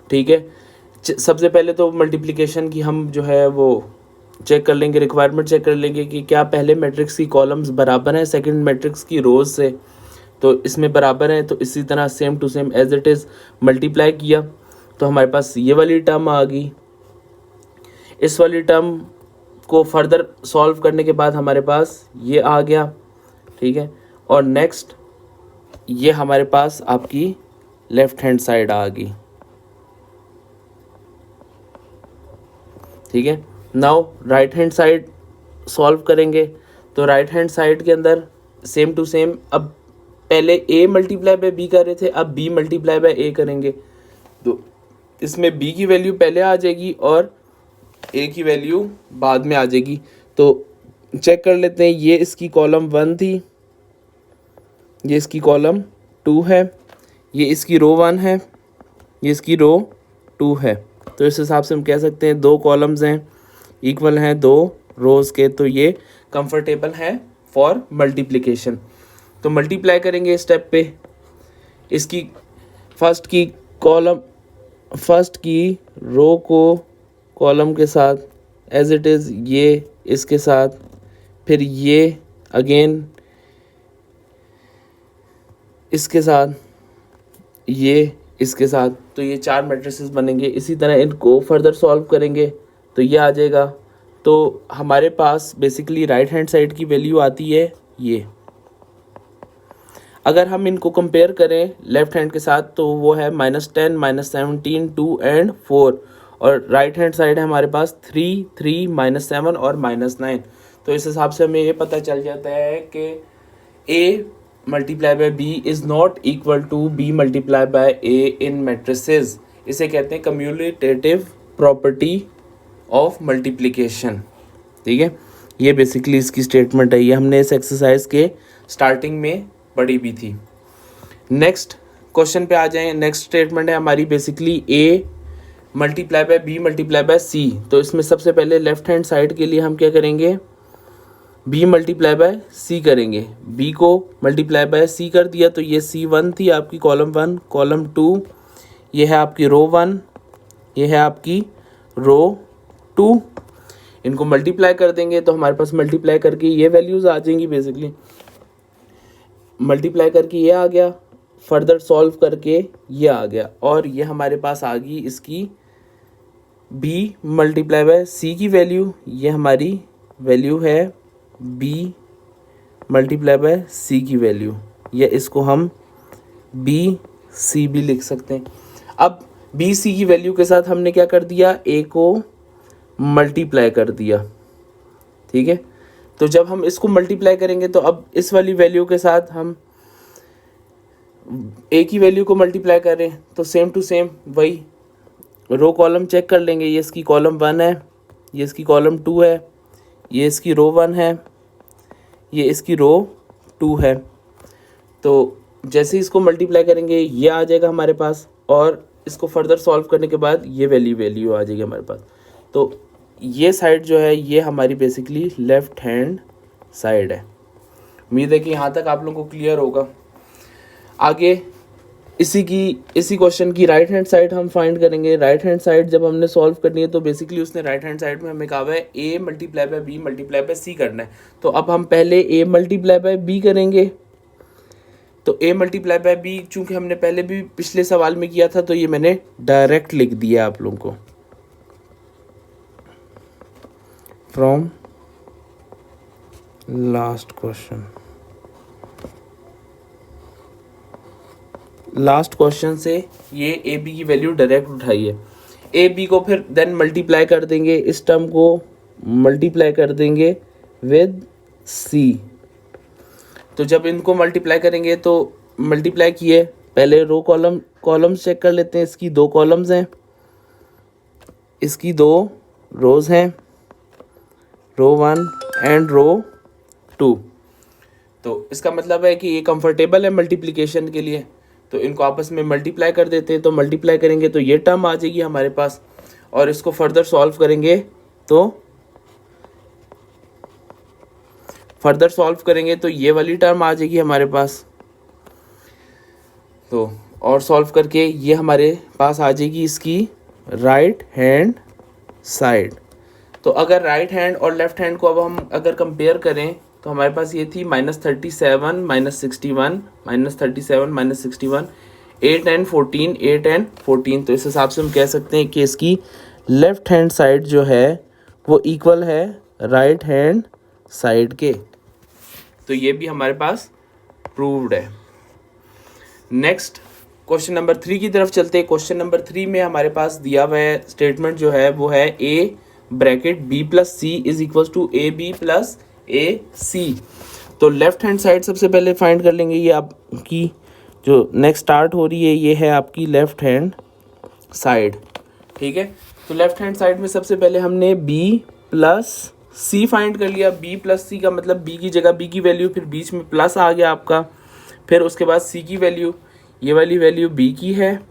ठीक है। सबसे पहले तो मल्टीप्लिकेशन की हम जो है वो चेक कर लेंगे, रिक्वायरमेंट चेक कर लेंगे कि क्या पहले मैट्रिक्स की कॉलम्स बराबर हैं सेकंड मैट्रिक्स की रोज से। तो इसमें बराबर है, तो इसी तरह same to same as it is multiply किया तो हमारे पास ये वाली टर्म आ गई। इस वाली टर्म को फर्दर सॉल्व करने के बाद हमारे पास ये आ गया, ठीक है। और नेक्स्ट ये हमारे पास आपकी लेफ्ट हैंड साइड आ गई, ठीक है। Now right hand side solve करेंगे तो राइट हैंड साइड के अंदर सेम टू सेम, अब पहले a मल्टीप्लाई बाय b कर रहे थे, अब b मल्टीप्लाई बाय a करेंगे। तो इसमें b की वैल्यू पहले आ जाएगी और a की वैल्यू बाद में आ जाएगी। तो चेक कर लेते हैं, ये इसकी कॉलम 1 थी, ये इसकी कॉलम 2 है, ये इसकी रो 1 है, ये इसकी रो 2 है। तो इस हिसाब से हम कह सकते हैं 2 कॉलम्स हैं, इक्वल हैं 2 रोज़ के, तो ये कंफर्टेबल है फॉर मल्टीप्लिकेशन। तो मल्टीप्लाई करेंगे स्टेप पे, इसकी फर्स्ट की रो को कॉलम के साथ एज इट इज़, ये इसके साथ, फिर ये अगेन इसके साथ, ये इसके साथ, तो ये 4 मैट्रिसेस बनेंगे। इसी तरह इनको फर्दर सॉल्व करेंगे तो ये आ जाएगा। तो हमारे पास बेसिकली राइट हैंड साइड की वैल्यू आती है ये। अगर हम इनको कंपेयर करें लेफ्ट हैंड के साथ तो वो है -10, -17, 2 एंड 4, और राइट हैंड साइड है हमारे पास 3, 3, -7 और -9। तो इस हिसाब से हमें ये पता चल जाता है कि a multiply by b is not equal to b multiply by a in matrices. इसे कहते हैं कम्यूटेटिव प्रॉपर्टी ऑफ मल्टीप्लिकेशन, ठीक है। ये बेसिकली इसकी स्टेटमेंट है, ये हमने इस एक्सरसाइज के स्टार्टिंग में पढ़ी भी थी। नेक्स्ट क्वेश्चन पे आ जाएं। नेक्स्ट स्टेटमेंट है हमारी basically a multiply by b multiply bye c। तो इसमें सबसे पहले लेफ्ट हैंड साइड के लिए हम क्या करेंगे, b मल्टीप्लाई बाय c करेंगे। b को मल्टीप्लाई बाय c कर दिया तो ये c1 थी आपकी कॉलम 1, कॉलम 2, ये है आपकी रो 1, ये है आपकी रो 2। इनको मल्टीप्लाई कर देंगे तो हमारे पास मल्टीप्लाई करके ये वैल्यूज़ आ जाएंगी। बेसिकली मल्टीप्लाई करके ये आ गया, फर्दर सॉल्व करके ये आ गया, और ये हमारे पास आ गई इसकी b मल्टीप्लाई बाय c की वैल्यू। ये हमारी वैल्यू है b मल्टीप्लाई बाय c की वैल्यू, या इसको हम b c भी लिख सकते हैं। अब b c की वैल्यू के साथ हमने क्या कर दिया, a को मल्टीप्लाई कर दिया, ठीक है। तो जब हम इसको मल्टीप्लाई करेंगे तो अब इस वाली वैल्यू के साथ हम a की वैल्यू को मल्टीप्लाई करें तो सेम टू सेम वही रो कॉलम चेक कर लेंगे। ये इसकी कॉलम 1 है, ये इसकी कॉलम 2 है, ये इसकी रो 1 है, ये इसकी रो 2 है। तो जैसे इसको मल्टीप्लाई करेंगे ये आ जाएगा हमारे पास, और इसको फर्दर सॉल्व करने के बाद ये वैल्यू आ जाएगी हमारे पास। तो ये साइड जो है ये हमारी बेसिकली लेफ्ट हैंड साइड है। उम्मीद है कि यहाँ तक आप लोगों को क्लियर होगा। आगे इसी क्वेश्चन की राइट हैंड साइड हम फाइंड करेंगे। राइट हैंड साइड जब हमने सॉल्व करनी है तो बेसिकली उसने राइट हैंड साइड में हमें कहा है a multiply by b multiply bye c करना है। तो अब हम पहले a मल्टीप्लाई बाय b करेंगे। तो a मल्टीप्लाई बाय b चूँकि हमने पहले भी पिछले सवाल में किया था तो ये मैंने डायरेक्ट लिख दिया आप लोगों को, फ्रॉम लास्ट क्वेश्चन से ये ए बी की वैल्यू डायरेक्ट उठाई है। ए बी को फिर देन मल्टीप्लाई कर देंगे, इस टर्म को मल्टीप्लाई कर देंगे विद सी। तो जब इनको मल्टीप्लाई करेंगे तो मल्टीप्लाई किए, पहले रो कॉलम कॉलम्स चेक कर लेते हैं। इसकी 2 कॉलम्स हैं, इसकी 2 रोज हैं, रो 1 एंड रो 2। तो इसका मतलब है कि ये कंफर्टेबल है मल्टीप्लिकेशन के लिए, तो इनको आपस में मल्टीप्लाई कर देते हैं। तो मल्टीप्लाई करेंगे तो ये टर्म आ जाएगी हमारे पास, और इसको फर्दर सॉल्व करेंगे तो ये वाली टर्म आ जाएगी हमारे पास। तो और सॉल्व करके ये हमारे पास आ जाएगी इसकी राइट हैंड साइड। तो अगर राइट हैंड और लेफ्ट हैंड को अब हम अगर कंपेयर करें तो हमारे पास ये थी -37 -61 -37 -61 8 and 14 8 and 14। तो इस हिसाब से हम कह सकते हैं कि इसकी लेफ्ट हैंड साइड जो है वो इक्वल है राइट हैंड साइड के। तो ये भी हमारे पास प्रूव्ड है। नेक्स्ट क्वेश्चन नंबर 3 की तरफ चलते हैं। क्वेश्चन नंबर 3 में हमारे पास दिया हुआ है स्टेटमेंट जो है वो है a bracket b plus C is equal to A B plus A C. तो लेफ्ट हैंड साइड सबसे पहले फाइंड कर लेंगे। ये आपकी जो नेक्स्ट स्टार्ट हो रही है ये है आपकी लेफ्ट हैंड साइड, ठीक है। तो लेफ्ट हैंड साइड में सबसे पहले हमने b प्लस सी फाइंड कर लिया। b प्लस सी का मतलब b की जगह b की वैल्यू, फिर बीच में प्लस आ गया आपका, फिर उसके बाद c की वैल्यू, ये वाली वैल्यू b की है,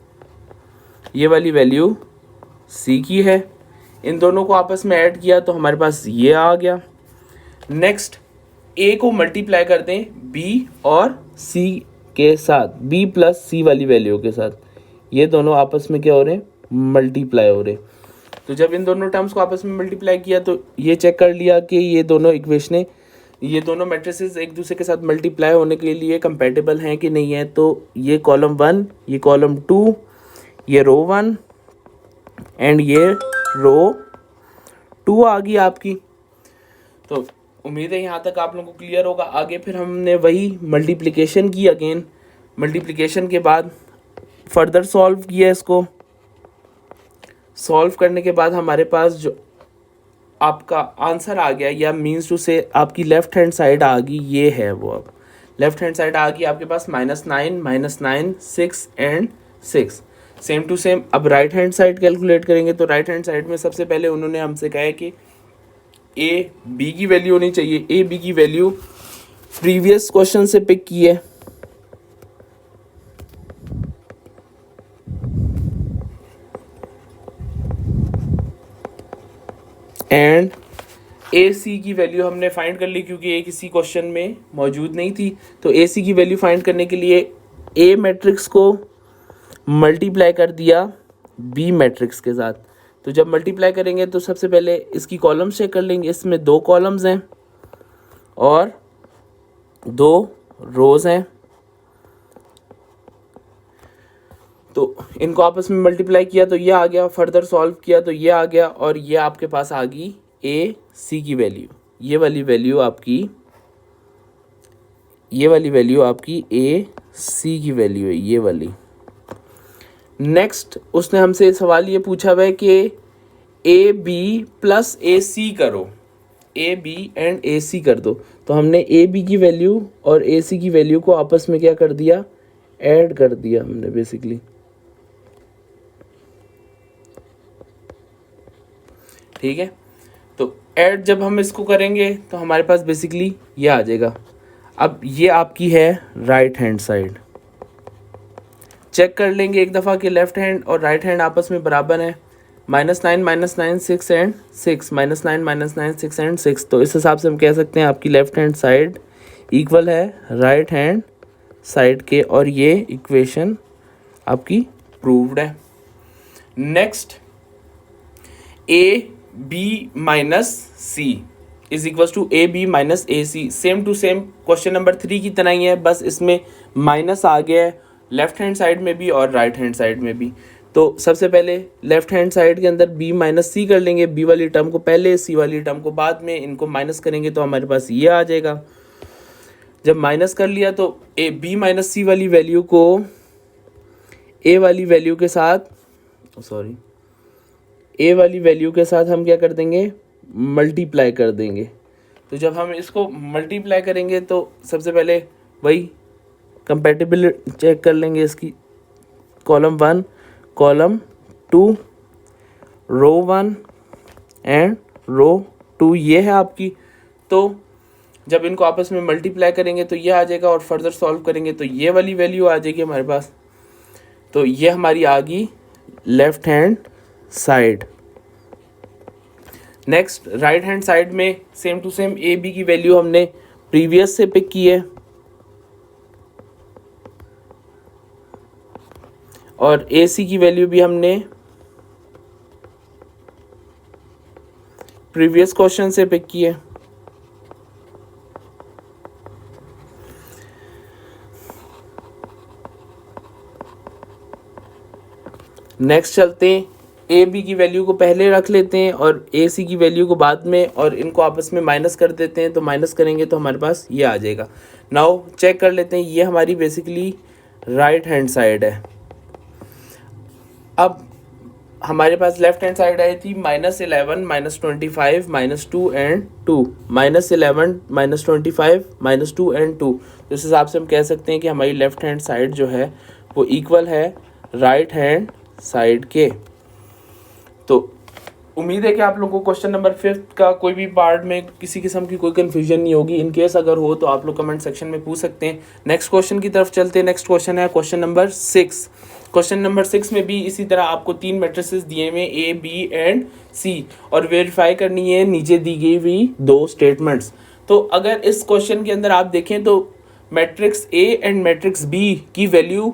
ये वाली वैल्यू c की है। इन दोनों को आपस में ऐड किया तो हमारे पास ये आ गया। नेक्स्ट a को मल्टीप्लाई कर दें b और c के साथ, b प्लस सी वाली वैल्यू के साथ। ये दोनों आपस में क्या हो रहे हैं, मल्टीप्लाई हो रहे। तो जब इन दोनों टर्म्स को आपस में मल्टीप्लाई किया तो ये चेक कर लिया कि ये दोनों इक्वेशनें, ये दोनों मैट्रिसेस एक दूसरे के साथ मल्टीप्लाई होने के लिए कंपैटिबल हैं कि नहीं है। तो ये कॉलम 1, ये कॉलम 2, ये रो 1 एंड ये रो 2 आ गई आपकी। तो उम्मीद है यहाँ तक आप लोगों को क्लियर होगा। आगे फिर हमने वही मल्टीप्लिकेशन की अगेन। मल्टीप्लिकेशन के बाद फर्दर सॉल्व किया इसको। सॉल्व करने के बाद हमारे पास जो आपका आंसर आ गया, या मीन्स टू से आपकी लेफ्ट हैंड साइड आ गई, ये है वो। अब लेफ्ट हैंड साइड आ गई आपके पास -9 6 एंड 6। सेम टू सेम अब राइट हैंड साइड कैलकुलेट करेंगे। तो राइट हैंड साइड में सबसे पहले उन्होंने हमसे कहा है कि ए बी की वैल्यू होनी चाहिए। ए बी की वैल्यू प्रीवियस क्वेश्चन से पिक की है, एंड ए सी की वैल्यू हमने फाइंड कर ली क्योंकि ये किसी क्वेश्चन में मौजूद नहीं थी। तो ए सी की वैल्यू फाइंड करने के लिए ए मैट्रिक्स को मल्टीप्लाई कर दिया बी मैट्रिक्स के साथ। तो जब मल्टीप्लाई करेंगे तो सबसे पहले इसकी कॉलम्स चेक कर लेंगे। इसमें 2 कॉलम्स हैं और 2 रोज हैं। तो इनको आपस में मल्टीप्लाई किया तो ये आ गया, फर्दर सॉल्व किया तो ये आ गया, और ये आपके पास आ गई ए सी की वैल्यू। ये वाली वैल्यू आपकी ए सी की वैल्यू है, ये वाली। नेक्स्ट उसने हमसे सवाल ये पूछा हुआ है कि ए बी प्लस ए सी करो, ए बी एंड ए सी कर दो। तो हमने ए बी की वैल्यू और ए सी की वैल्यू को आपस में क्या कर दिया, ऐड कर दिया हमने बेसिकली, ठीक है। तो ऐड जब हम इसको करेंगे तो हमारे पास बेसिकली ये आ जाएगा। अब ये आपकी है राइट हैंड साइड। चेक कर लेंगे एक दफ़ा कि लेफ्ट हैंड और राइट हैंड आपस में बराबर है। -9 6 एंड 6, -9 6 एंड 6। तो इस हिसाब से हम कह सकते हैं आपकी लेफ्ट हैंड साइड इक्वल है राइट हैंड साइड के, और ये इक्वेशन आपकी प्रूव्ड है। Next A B minus C is equal to A B minus A C. Same to same question number 3 की तरह ही है, बस इसमें माइनस आ गया है लेफ्ट हैंड साइड में भी और राइट हैंड साइड में भी। तो सबसे पहले लेफ्ट हैंड साइड के अंदर b माइनस सी कर लेंगे, b वाली टर्म को पहले, c वाली टर्म को बाद में, इनको माइनस करेंगे तो हमारे पास ये आ जाएगा। जब माइनस कर लिया तो b माइनस सी वाली वैल्यू को a वाली वैल्यू के साथ, a वाली वैल्यू के साथ हम क्या कर देंगे, मल्टीप्लाई कर देंगे। तो जब हम इसको मल्टीप्लाई करेंगे तो सबसे पहले वही कंपैटिबिलिटी चेक कर लेंगे इसकी कॉलम 1, कॉलम 2, रो 1 एंड रो 2 ये है आपकी। तो जब इनको आपस में मल्टीप्लाई करेंगे तो ये आ जाएगा और फर्दर सॉल्व करेंगे तो ये वाली वैल्यू आ जाएगी हमारे पास। तो ये हमारी आ गई left hand side. Next right hand side में same to same A B की वैल्यू हमने प्रीवियस से पिक की है और ए सी की वैल्यू भी हमने प्रीवियस क्वेश्चन से पिक की है। नेक्स्ट चलते हैं, ए बी की वैल्यू को पहले रख लेते हैं और ए सी की वैल्यू को बाद में, और इनको आपस में माइनस कर देते हैं। तो माइनस करेंगे तो हमारे पास ये आ जाएगा। नाउ चेक कर लेते हैं, ये हमारी बेसिकली राइट हैंड साइड है। अब हमारे पास लेफ्ट हैंड साइड आई थी -11, -25, -2 एंड 2, -11, -25, -2 एंड 2। तो इस हिसाब से हम कह सकते हैं कि हमारी लेफ्ट हैंड साइड जो है वो इक्वल है राइट हैंड साइड के। तो उम्मीद है कि आप लोगों को क्वेश्चन नंबर 5 का कोई भी पार्ट में किसी किस्म की कोई कंफ्यूजन नहीं होगी। इन केस अगर हो तो आप लोग कमेंट सेक्शन में पूछ सकते हैं। नेक्स्ट क्वेश्चन की तरफ चलते हैं। नेक्स्ट क्वेश्चन है क्वेश्चन नंबर 6। क्वेश्चन नंबर 6 में भी इसी तरह आपको 3 मैट्रिसेस दिए हुए ए बी एंड सी और वेरीफाई करनी है नीचे दी गई हुई 2 स्टेटमेंट्स। तो अगर इस क्वेश्चन के अंदर आप देखें तो matrix A and matrix B की वैल्यू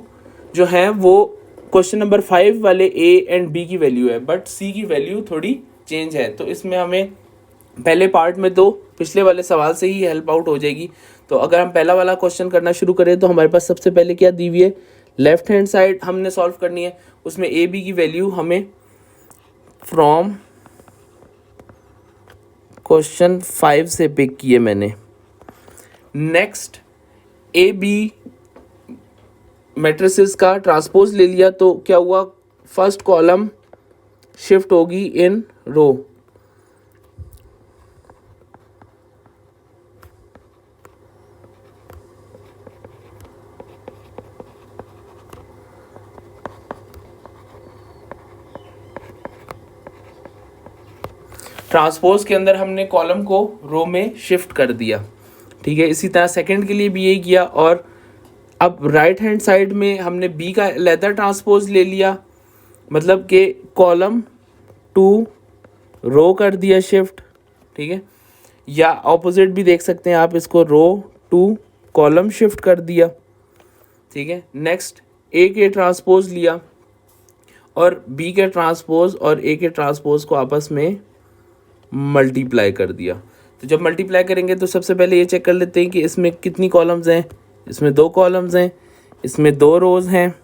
जो है वो क्वेश्चन नंबर 5 वाले ए एंड बी की वैल्यू है, बट सी की वैल्यू थोड़ी चेंज है। तो इसमें हमें पहले पार्ट में तो पिछले वाले सवाल से ही हेल्प आउट हो जाएगी। तो अगर हम पहला वाला क्वेश्चन करना शुरू करें तो हमारे पास सबसे पहले क्या दी हुई है, लेफ्ट हैंड साइड हमने सॉल्व करनी है। उसमें ए बी की वैल्यू हमें फ्रॉम क्वेश्चन 5 से पिक किए मैंने। नेक्स्ट ए बी मैट्रिसेस का ट्रांसपोज ले लिया तो क्या हुआ, फर्स्ट कॉलम शिफ्ट होगी इन रो। ट्रांसपोज के अंदर हमने कॉलम को रो में शिफ्ट कर दिया, ठीक है। इसी तरह सेकंड के लिए भी यही किया। और अब राइट हैंड साइड में हमने बी का लेदर ट्रांसपोज ले लिया, मतलब कि कॉलम 2 रो कर दिया शिफ्ट, ठीक है। या ऑपोजिट भी देख सकते हैं आप इसको, रो 2 कॉलम शिफ्ट कर दिया, ठीक है। नेक्स्ट ए के ट्रांसपोज लिया और बी के ट्रांसपोज और ए के ट्रांसपोज को आपस में मल्टीप्लाई कर दिया। तो जब मल्टीप्लाई करेंगे तो सबसे पहले ये चेक कर लेते हैं कि इसमें कितनी कॉलम्स हैं। इसमें 2 कॉलम्स हैं, इसमें 2 रोज हैं।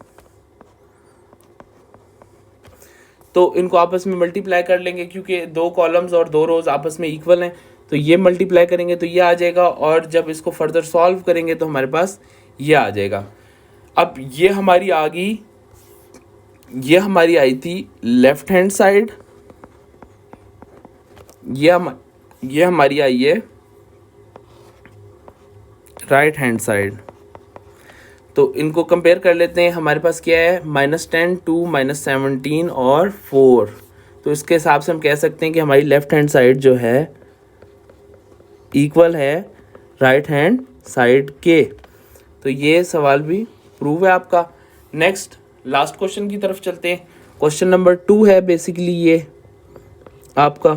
तो इनको आपस में मल्टीप्लाई कर लेंगे क्योंकि 2 कॉलम्स और 2 रोज आपस में इक्वल हैं। तो ये मल्टीप्लाई करेंगे तो ये आ जाएगा और जब इसको फर्दर सॉल्व करेंगे तो हमारे पास ये आ जाएगा। अब ये हमारी आ गई, ये हमारी आई थी लेफ्ट हैंड साइड, ये हमारी आई है राइट हैंड साइड। तो इनको कंपेयर कर लेते हैं। हमारे पास क्या है, -10, 2, -17 और 4। तो इसके हिसाब से हम कह सकते हैं कि हमारी लेफ्ट हैंड साइड जो है इक्वल है राइट हैंड साइड के। तो ये सवाल भी प्रूव है आपका। नेक्स्ट लास्ट क्वेश्चन की तरफ चलते हैं। क्वेश्चन नंबर 2 है बेसिकली ये आपका।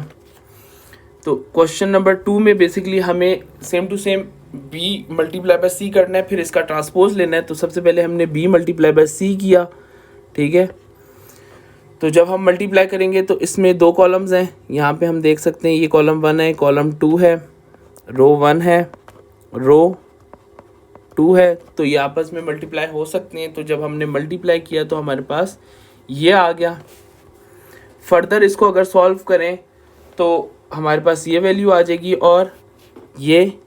तो क्वेश्चन नंबर 2 में बेसिकली हमें same to same B multiply by C करना है, फिर इसका ट्रांसपोज लेना है। तो सबसे पहले हमने बी मल्टीप्लाई बाय सी किया, ठीक है। तो जब हम मल्टीप्लाई करेंगे तो इसमें 2 कॉलम्स हैं, यहाँ पे हम देख सकते हैं। ये कॉलम 1 है, कॉलम 2 है, रो 1 है, रो 2 है। तो ये आपस में मल्टीप्लाई हो सकते हैं। तो जब हमने मल्टीप्लाई किया तो हमारे पास ये आ गया। फर्दर इसको अगर सॉल्व करें तो हमारे पास ये वैल्यू आ जाएगी और ये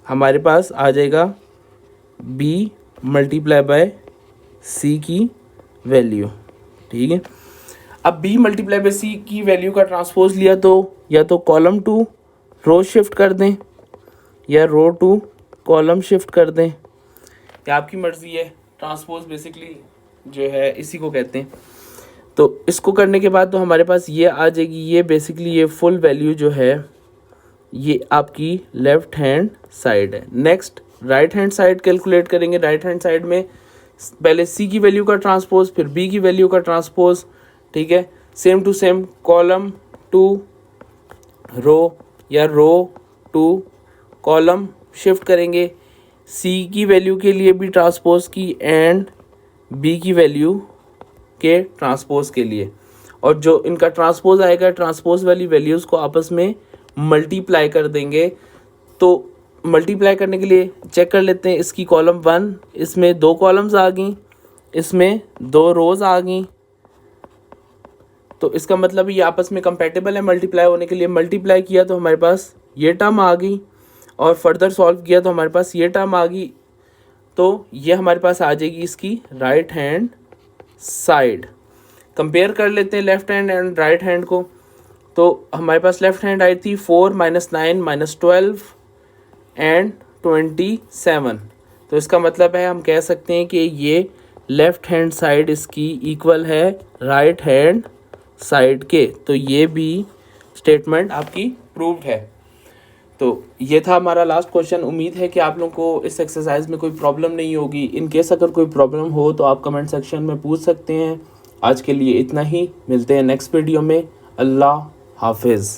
हमारे पास आ जाएगा b मल्टीप्लाई बाय सी की वैल्यू, ठीक है। अब b मल्टीप्लाई बाय सी की वैल्यू का ट्रांसपोज लिया तो या तो कॉलम 2 रो शिफ्ट कर दें या रो 2 कॉलम शिफ्ट कर दें, या आपकी मर्ज़ी है। ट्रांसपोज बेसिकली जो है इसी को कहते हैं। तो इसको करने के बाद तो हमारे पास ये आ जाएगी, ये बेसिकली ये फुल वैल्यू जो है ये आपकी लेफ्ट हैंड साइड है। Next right hand side calculate करेंगे। राइट हैंड साइड में पहले सी की वैल्यू का ट्रांसपोज, फिर बी की वैल्यू का ट्रांसपोज, ठीक है। Same to same column to row या रो टू कॉलम शिफ्ट करेंगे। सी की वैल्यू के लिए भी ट्रांसपोज की एंड बी की वैल्यू के ट्रांसपोज के लिए, और जो इनका ट्रांसपोज आएगा ट्रांसपोज वाली वैल्यूज़ को आपस में मल्टीप्लाई कर देंगे। तो मल्टीप्लाई करने के लिए चेक कर लेते हैं, इसकी कॉलम 1, इसमें 2 कॉलम्स आ गई, इसमें 2 रोज आ गई, तो इसका मतलब ये आपस में कंपैटिबल है मल्टीप्लाई होने के लिए। मल्टीप्लाई किया तो हमारे पास ये टर्म आ गई, और फर्दर सॉल्व किया तो हमारे पास ये टर्म आ गई। तो ये हमारे पास आ जाएगी इसकी राइट हैंड साइड। कंपेयर कर लेते हैं left hand and right hand को। तो हमारे पास लेफ्ट हैंड आई थी 4 - 9 - 12 एंड 27। तो इसका मतलब है हम कह सकते हैं कि ये लेफ्ट हैंड साइड इसकी इक्वल है राइट हैंड साइड के। तो ये भी स्टेटमेंट आपकी प्रूव्ड है। तो ये था हमारा लास्ट क्वेश्चन। उम्मीद है कि आप लोगों को इस एक्सरसाइज में कोई प्रॉब्लम नहीं होगी। इन केस अगर कोई प्रॉब्लम हो तो आप कमेंट सेक्शन में पूछ सकते हैं। आज के लिए इतना ही, मिलते हैं नेक्स्ट वीडियो में। अल्लाह हाफिज़।